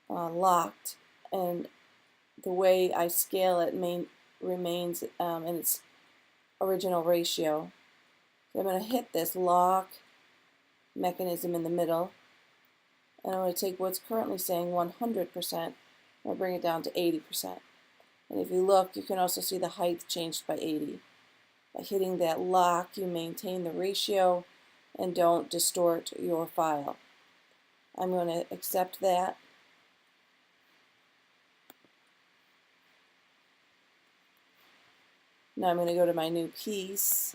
locked, and the way I scale it remains in its original ratio. So I'm going to hit this lock mechanism in the middle, and I'm going to take what's currently saying 100%, and bring it down to 80%. And if you look, you can also see the height changed by 80. By hitting that lock, you maintain the ratio and don't distort your file. I'm going to accept that. Now I'm going to go to my new piece,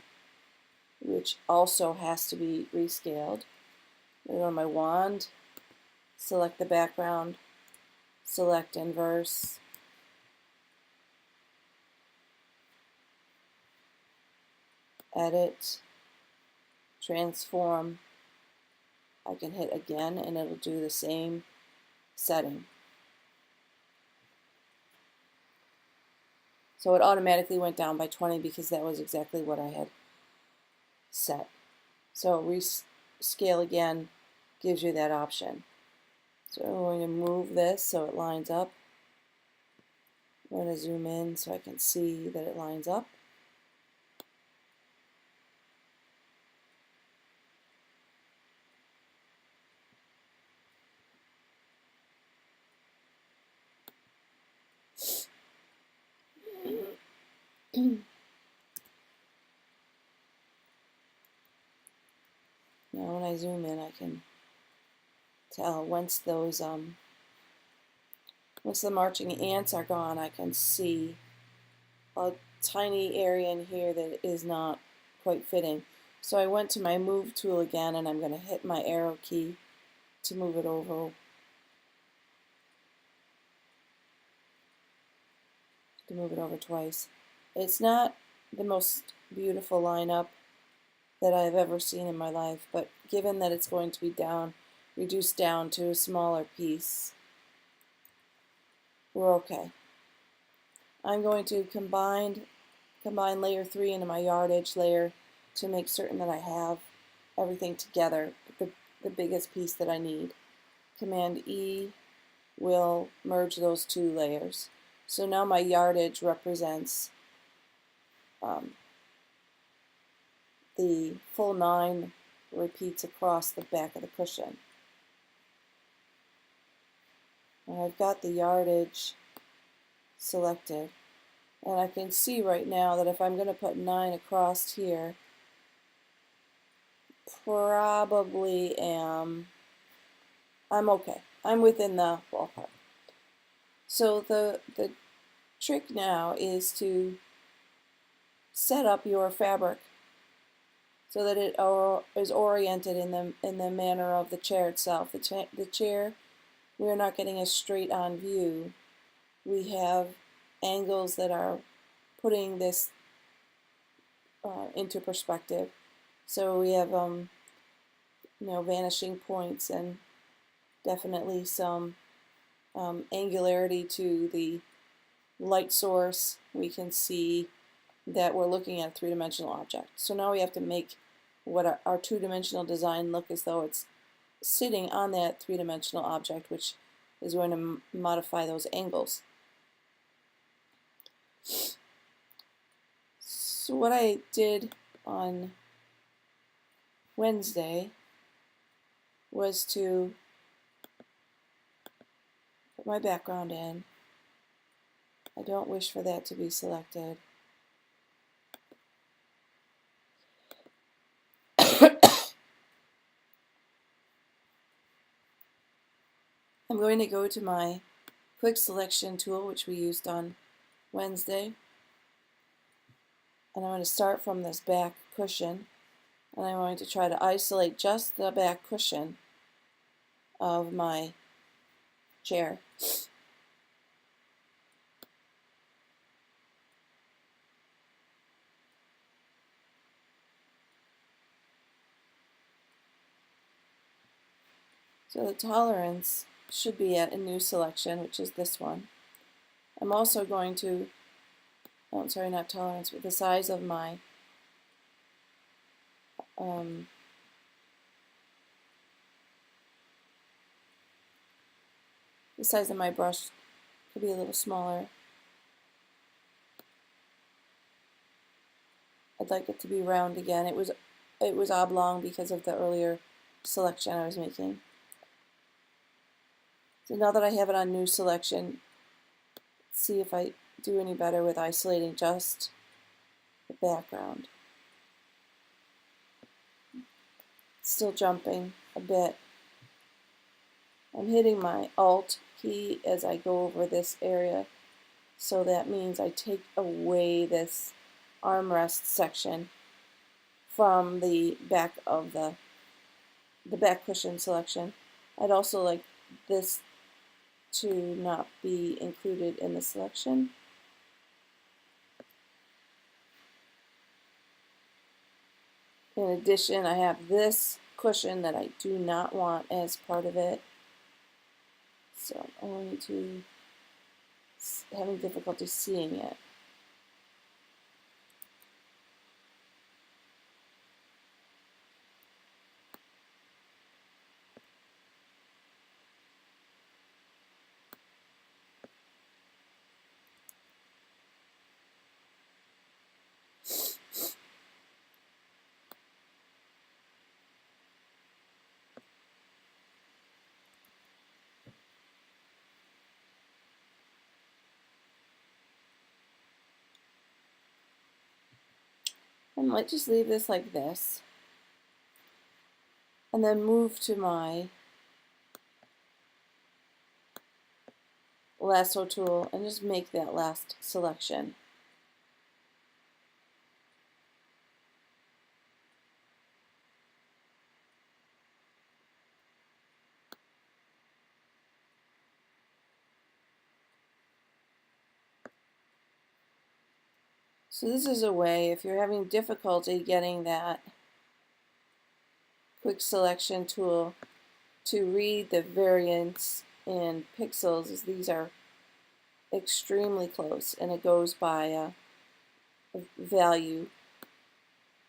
which also has to be rescaled. I go to my wand, select the background, select inverse, edit, transform. I can hit again and it'll do the same setting. So it automatically went down by 20 because that was exactly what I had set. So rescale again gives you that option. So I'm going to move this so it lines up. I'm going to zoom in so I can see that it lines up. Now when I zoom in, I can tell once those once the marching ants are gone, I can see a tiny area in here that is not quite fitting. So I went to my move tool again, and I'm going to hit my arrow key to move it over. To move it over twice. It's not the most beautiful lineup that I've ever seen in my life, but given that it's going to be reduced down to a smaller piece, we're okay. I'm going to combine layer 3 into my yardage layer to make certain that I have everything together, the biggest piece that I need. Command E will merge those two layers. So now my yardage represents the full 9 repeats across the back of the cushion. And I've got the yardage selected, and I can see right now that if I'm going to put 9 across here, probably I'm okay. I'm within the ballpark. So the trick now is to set up your fabric so that it is oriented in the manner of the chair itself. The chair, we're not getting a straight on view. We have angles that are putting this into perspective. So we have vanishing points and definitely some angularity to the light source. We can see that we're looking at a three-dimensional object. So now we have to make what our two-dimensional design look as though it's sitting on that three-dimensional object, which is going to modify those angles. So what I did on Wednesday was to put my background in. I don't wish for that to be selected. I'm going to go to my quick selection tool, which we used on Wednesday, and I'm going to start from this back cushion, and I'm going to try to isolate just the back cushion of my chair. So the tolerance should be at a new selection, which is this one. I'm also going to, oh, sorry, not tolerance, but the size of my The size of my brush could be a little smaller. I'd like it to be round again. It was oblong because of the earlier selection I was making. So now that I have it on new selection, let's see if I do any better with isolating just the background. Still jumping a bit. I'm hitting my Alt key as I go over this area, so that means I take away this armrest section from the back of the back cushion selection. I'd also like this to not be included in the selection. In addition, I have this cushion that I do not want as part of it. So I'm going to having difficulty seeing it. I might just leave this like this, and then move to my lasso tool and just make that last selection. So this is a way, if you're having difficulty getting that quick selection tool to read the variance in pixels, as these are extremely close and it goes by a value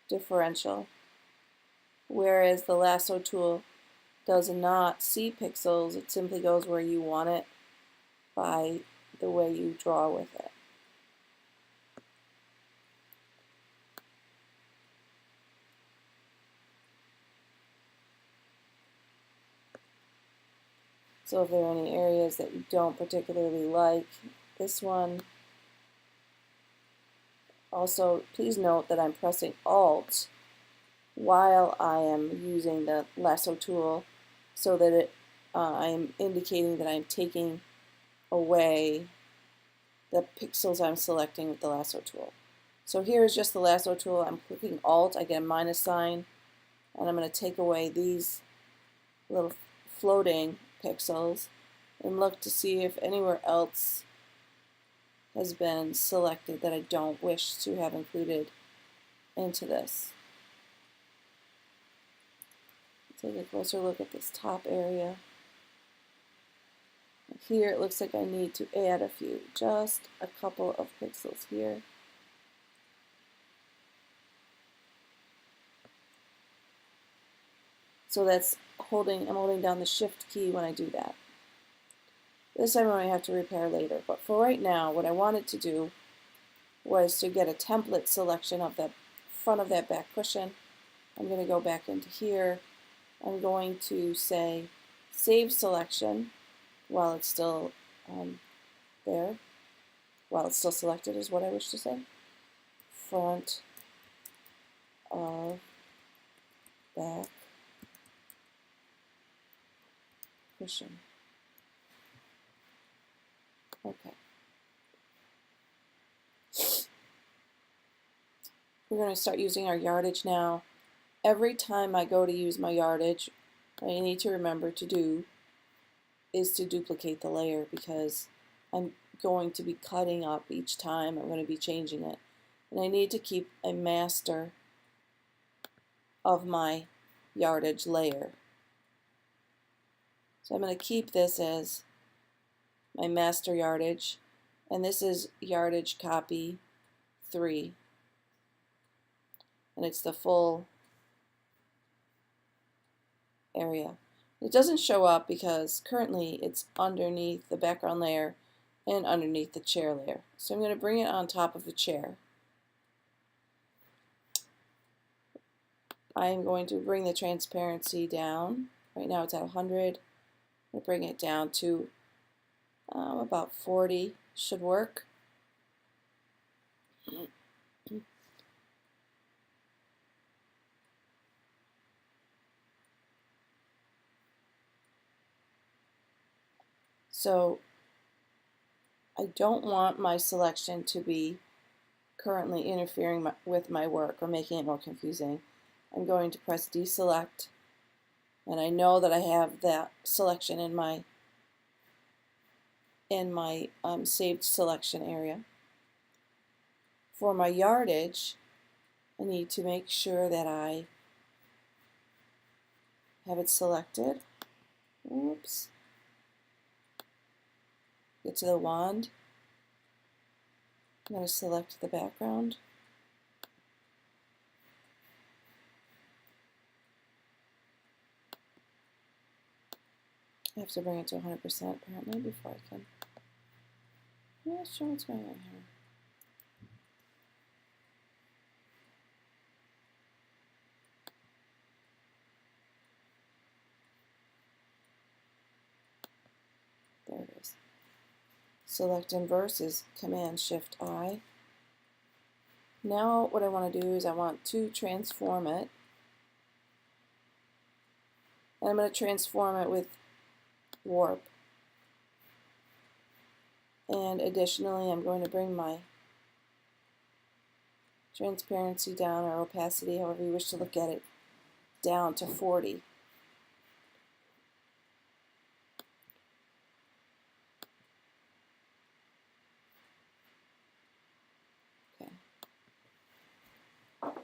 differential, whereas the lasso tool does not see pixels, it simply goes where you want it by the way you draw with it. So if there are any areas that you don't particularly like, this one, also please note that I'm pressing Alt while I am using the lasso tool so that I'm indicating that I'm taking away the pixels I'm selecting with the lasso tool. So here is just the lasso tool. I'm clicking Alt, I get a minus sign, and I'm going to take away these little floating pixels and look to see if anywhere else has been selected that I don't wish to have included into this. Take a closer look at this top area. Here it looks like I need to add a few, just a couple of pixels here. So that's I'm holding down the Shift key when I do that. This I might have to repair later, but for right now, what I wanted to do was to get a template selection of the front of that back cushion. I'm going to go back into here. I'm going to say Save Selection while it's still there. While it's still selected is what I wish to say. Front of back cushion. Okay. We're going to start using our yardage now. Every time I go to use my yardage, what I need to remember to do is to duplicate the layer, because I'm going to be cutting up each time. I'm going to be changing it. And I need to keep a master of my yardage layer. So I'm going to keep this as my master yardage, and this is yardage copy 3. And it's the full area. It doesn't show up because currently it's underneath the background layer and underneath the chair layer. So I'm going to bring it on top of the chair. I'm going to bring the transparency down. Right now it's at 100. I'll bring it down to about 40. Should work. So I don't want my selection to be currently interfering with my work or making it more confusing. I'm going to press deselect, and I know that I have that selection in my saved selection area. For my yardage, I need to make sure that I have it selected. Oops. Get to the wand. I'm going to select the background. I have to bring it to 100% apparently before I can. I'm not sure what's going on here. There it is. Select inverse is Command-Shift-I. Now what I want to do is I want to transform it. And I'm going to transform it with warp. And additionally, I'm going to bring my transparency down, or opacity, however you wish to look at it, down to 40.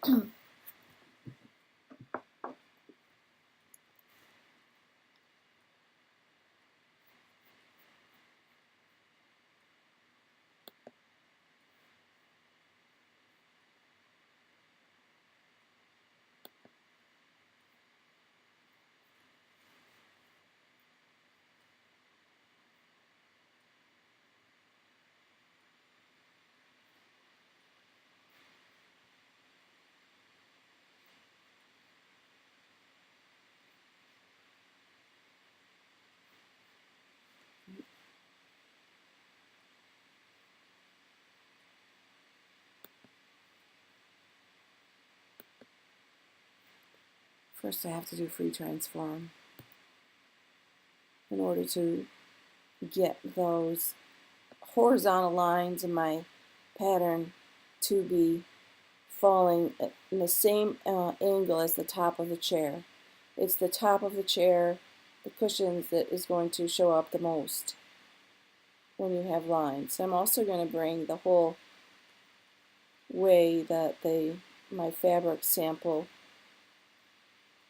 Okay. First I have to do free transform in order to get those horizontal lines in my pattern to be falling in the same angle as the top of the chair. It's the top of the chair, the cushions, that is going to show up the most when you have lines. So I'm also going to bring the whole way that my fabric sample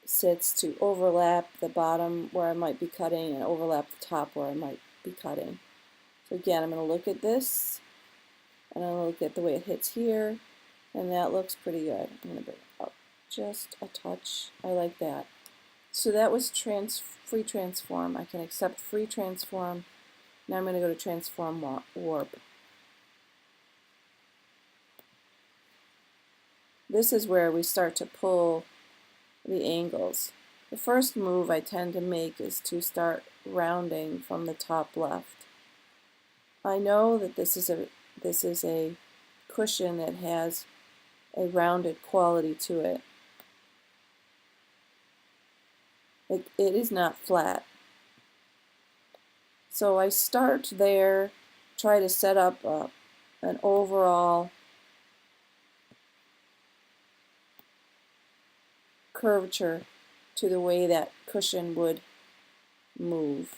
sits to overlap the bottom where I might be cutting and overlap the top where I might be cutting. So again, I'm going to look at this, and I'm going to look at the way it hits here, and that looks pretty good. I'm going to bring it up just a touch. I like that. So that was free transform. I can accept free transform. Now I'm going to go to transform warp. This is where we start to pull the angles. The first move I tend to make is to start rounding from the top left. I know that this is a cushion that has a rounded quality to it. It is not flat. So I start there, try to set up an overall curvature to the way that cushion would move.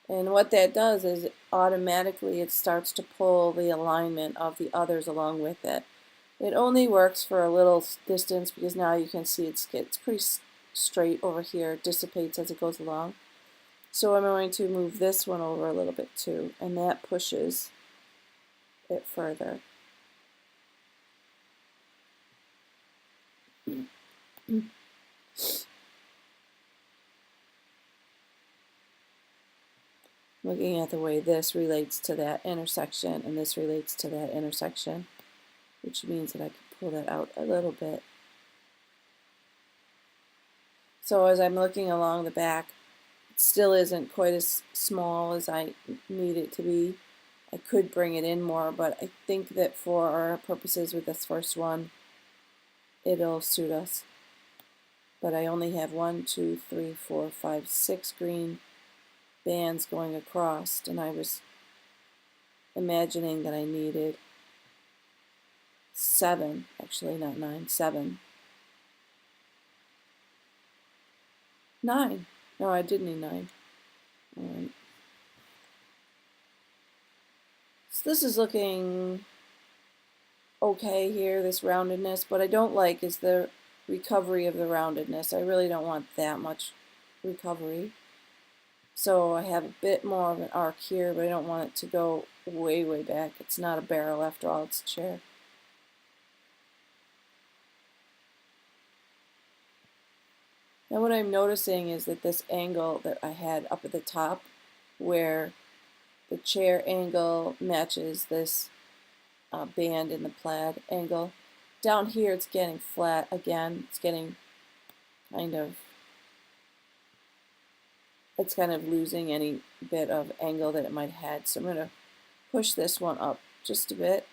And what that does is automatically it starts to pull the alignment of the others along with it. It only works for a little distance because now you can see it's pretty straight over here. It dissipates as it goes along. So I'm going to move this one over a little bit too, and that pushes it further. Looking at the way this relates to that intersection and this relates to that intersection, which means that I can pull that out a little bit. So as I'm looking along the back, it still isn't quite as small as I need it to be. I could bring it in more, but I think that for our purposes with this first one, it'll suit us. But I only have 1, 2, 3, 4, 5, 6 green bands going across, and I was imagining that I needed 7, actually not 9, 7. 9. No, I did need 9. All right. So this is looking okay here, this roundedness. What I don't like is the recovery of the roundedness. I really don't want that much recovery. So I have a bit more of an arc here, but I don't want it to go way, way back. It's not a barrel after all, it's a chair. Now what I'm noticing is that this angle that I had up at the top, where the chair angle matches this band in the plaid angle, down here it's getting flat again. It's getting kind of losing any bit of angle that it might have had. So I'm going to push this one up just a bit.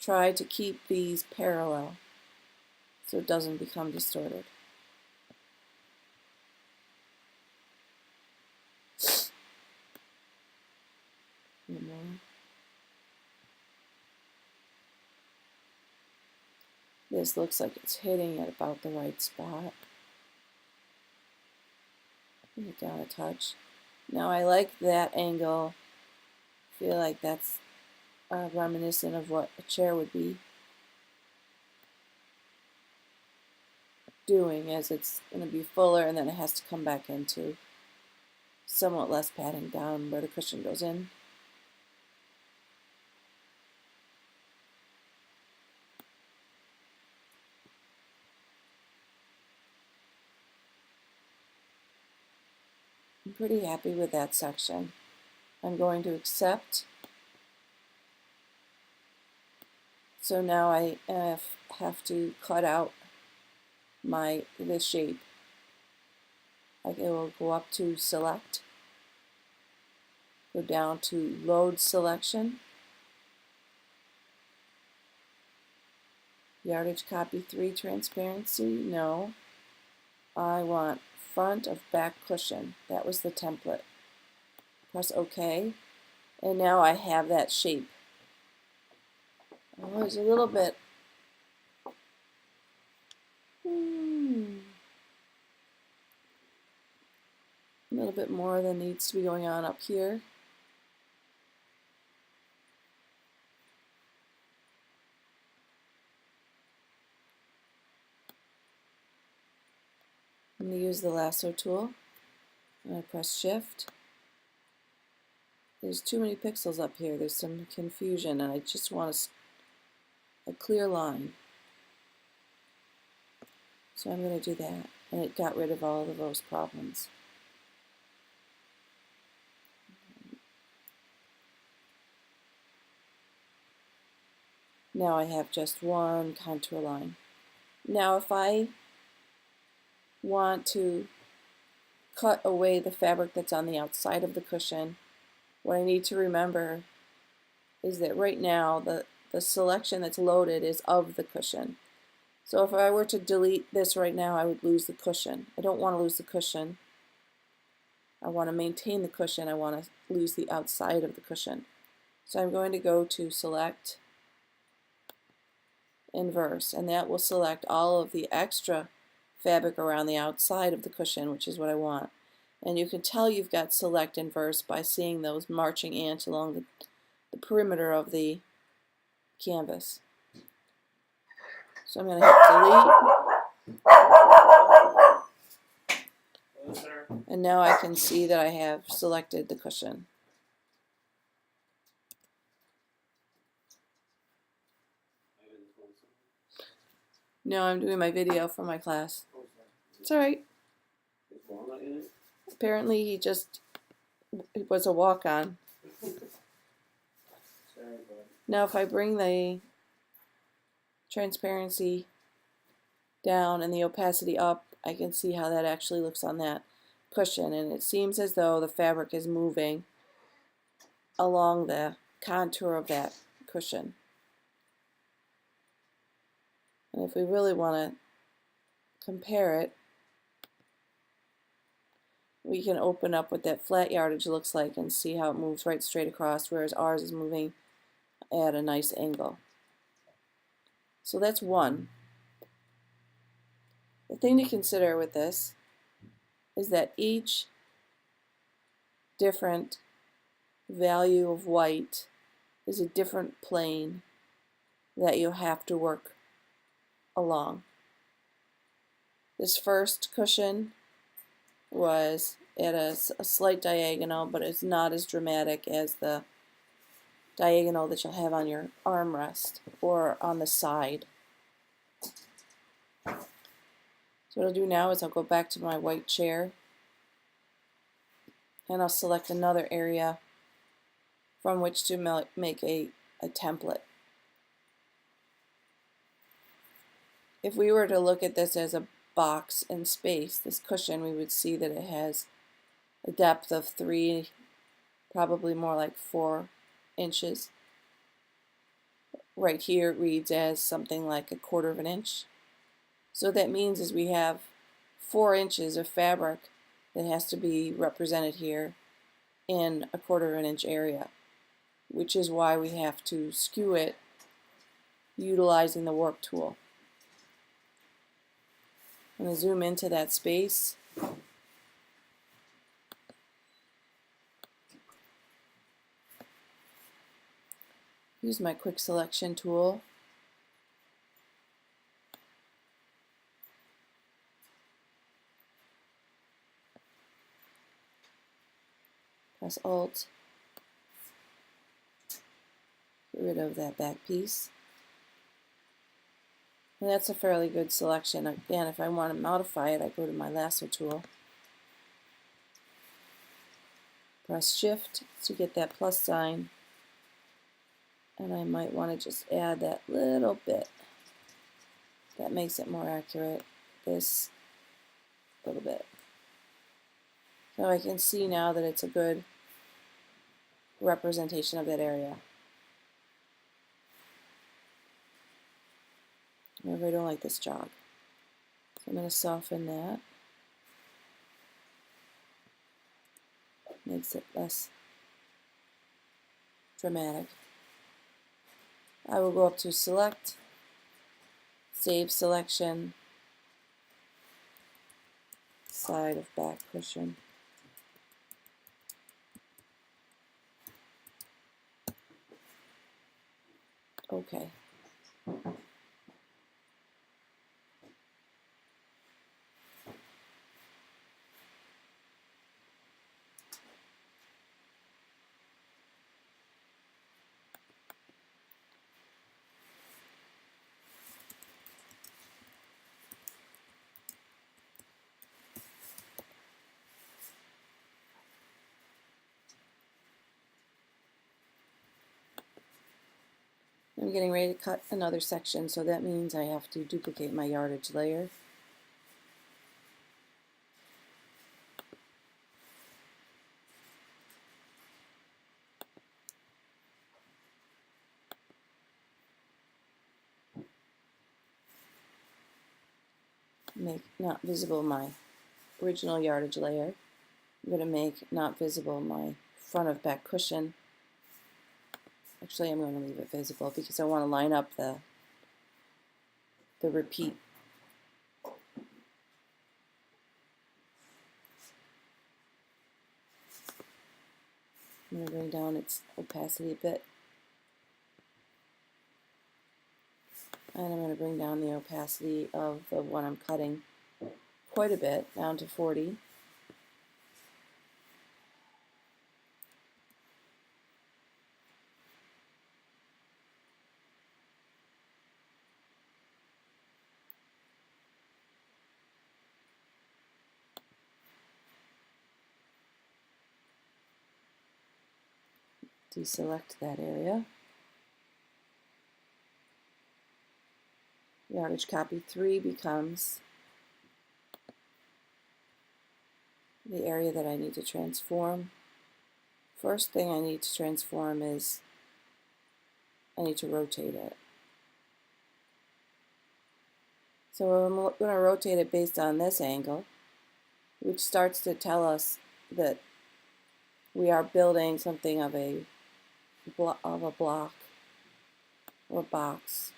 Try to keep these parallel so it doesn't become distorted. This looks like it's hitting at about the right spot. Bring it down a touch. Now I like that angle. I feel like that's reminiscent of what a chair would be doing, as it's going to be fuller and then it has to come back into somewhat less padding down where the cushion goes in. I'm pretty happy with that section. I'm going to accept. So now I have to cut out this shape. I will go up to select, go down to load selection, yardage copy 3 transparency, no. I want front of back cushion. That was the template. Press OK, and now I have that shape. Oh, there's a little bit. A little bit more than needs to be going on up here. I'm going to use the lasso tool. I'm going to press shift. There's too many pixels up here. There's some confusion, and I just want a clear line. So I'm going to do that, and it got rid of all of those problems. Now I have just one contour line. Now if I want to cut away the fabric that's on the outside of the cushion, what I need to remember is that right now the selection that's loaded is of the cushion. So if I were to delete this right now, I would lose the cushion. I don't want to lose the cushion. I want to maintain the cushion. I want to lose the outside of the cushion. So I'm going to go to select, inverse, and that will select all of the extra fabric around the outside of the cushion, which is what I want. And you can tell you've got select inverse by seeing those marching ants along the perimeter of the canvas. So I'm going to hit delete. And now I can see that I have selected the cushion. No, I'm doing my video for my class. It's alright. Apparently he just it was a walk-on. Now if I bring the transparency down and the opacity up, I can see how that actually looks on that cushion, and it seems as though the fabric is moving along the contour of that cushion. And if we really want to compare it, we can open up what that flat yardage looks like and see how it moves right straight across, whereas ours is moving at a nice angle. So that's one. The thing to consider with this is that each different value of white is a different plane that you have to work along. This first cushion was at a slight diagonal, but it's not as dramatic as the diagonal that you'll have on your armrest or on the side. So what I'll do now is I'll go back to my white chair and I'll select another area from which to make a template. If we were to look at this as a box in space, this cushion, we would see that it has a depth of 3, probably more like 4 inches. Right here it reads as something like 1/4 of an inch. So that means is we have 4 inches of fabric that has to be represented here in 1/4 of an inch area, which is why we have to skew it utilizing the warp tool. I'm going to zoom into that space. Use my quick selection tool. Press Alt. Get rid of that back piece. And that's a fairly good selection. Again, if I want to modify it, I go to my lasso tool. Press Shift to get that plus sign. And I might want to just add that little bit. That makes it more accurate. This little bit. So I can see now that it's a good representation of that area. However, I don't like this jog. So I'm going to soften that. Makes it less dramatic. I will go up to Select, Save Selection, Side of Back Cushion. Okay. I'm getting ready to cut another section, so that means I have to duplicate my yardage layer. Make not visible my original yardage layer. I'm going to make not visible my front of back cushion. Actually, I'm going to leave it visible because I want to line up the repeat. I'm going to bring down its opacity a bit. And I'm going to bring down the opacity of the one I'm cutting quite a bit, down to 40. deselect that area. Yardage copy 3 becomes the area that I need to transform. First thing I need to transform is I need to rotate it. So I'm going to rotate it based on this angle, which starts to tell us that we are building something of a block or box.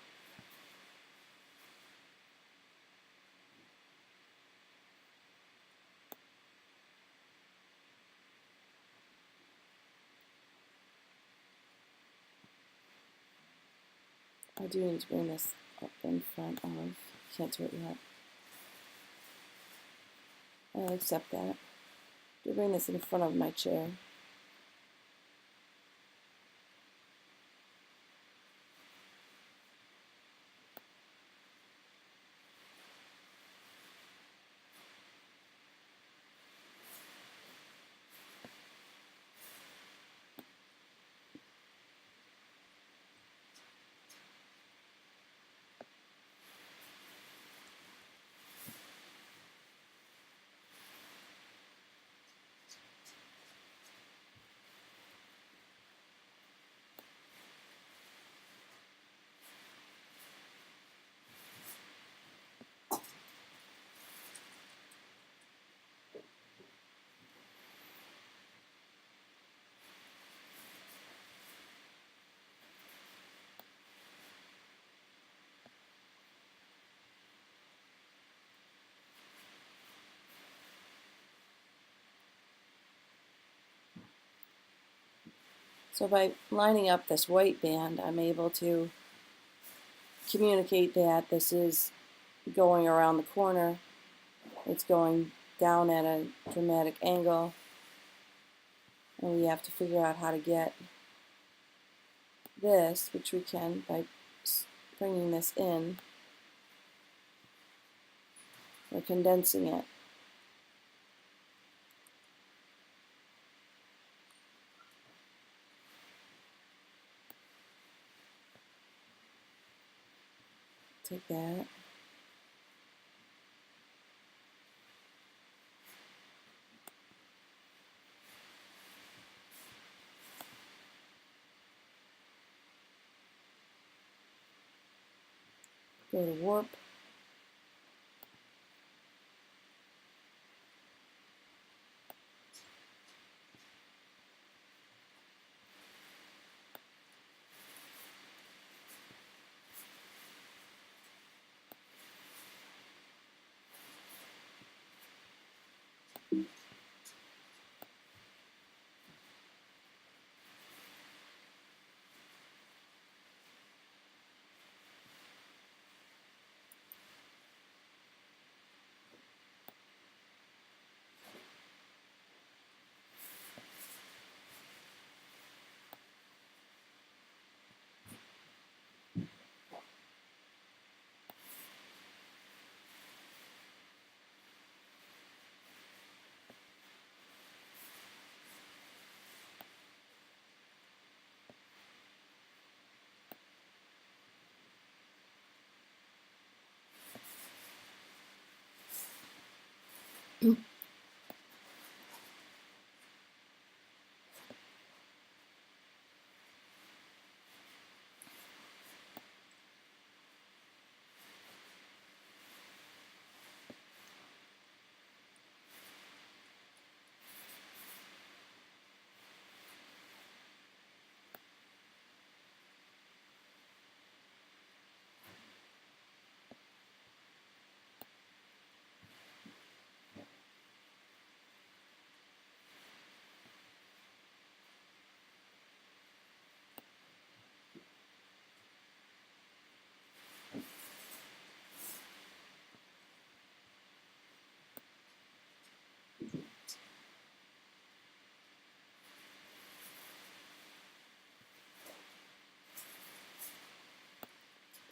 I do need to bring this up in front of, can't do it yet. I'll accept that. To bring this in front of my chair. So by lining up this white band, I'm able to communicate that this is going around the corner. It's going down at a dramatic angle, and we have to figure out how to get this, which we can by bringing this in or condensing it. Take that. Go to warp.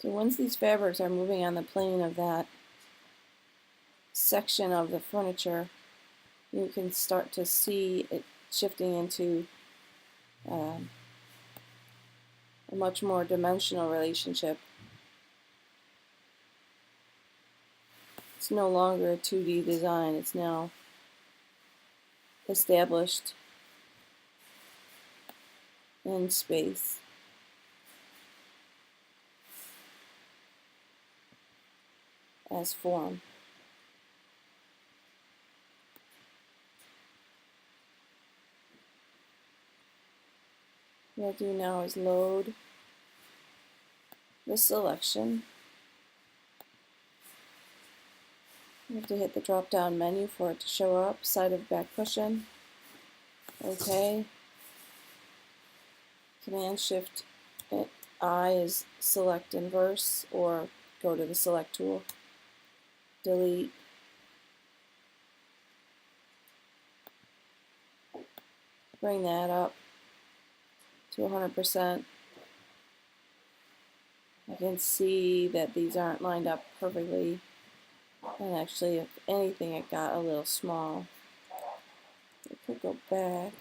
So once these fabrics are moving on the plane of that section of the furniture, you can start to see it shifting into a much more dimensional relationship. It's no longer a 2D design, it's now established in space. As form. What I'll do now is load the selection. You have to hit the drop down menu for it to show up, side of back cushion. OK. Command Shift I is select inverse or go to the select tool. Delete. Bring that up to 100%. I can see that these aren't lined up perfectly. And actually, if anything, it got a little small. I could go back.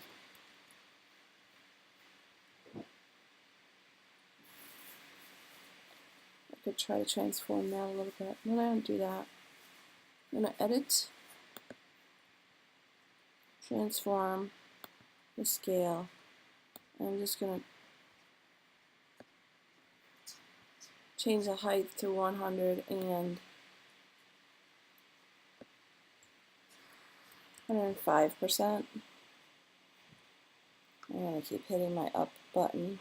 I could try to transform that a little bit. When I don't do that, I'm going to edit, transform the scale. And I'm just going to change the height to 100 and 105%. I'm going to keep hitting my up button.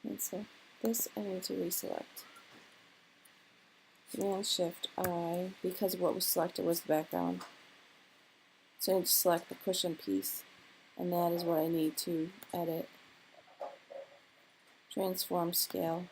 And so this I need to reselect. Command Shift I, because what was selected was the background. So I need to select the cushion piece, and that is what I need to edit. Transform scale.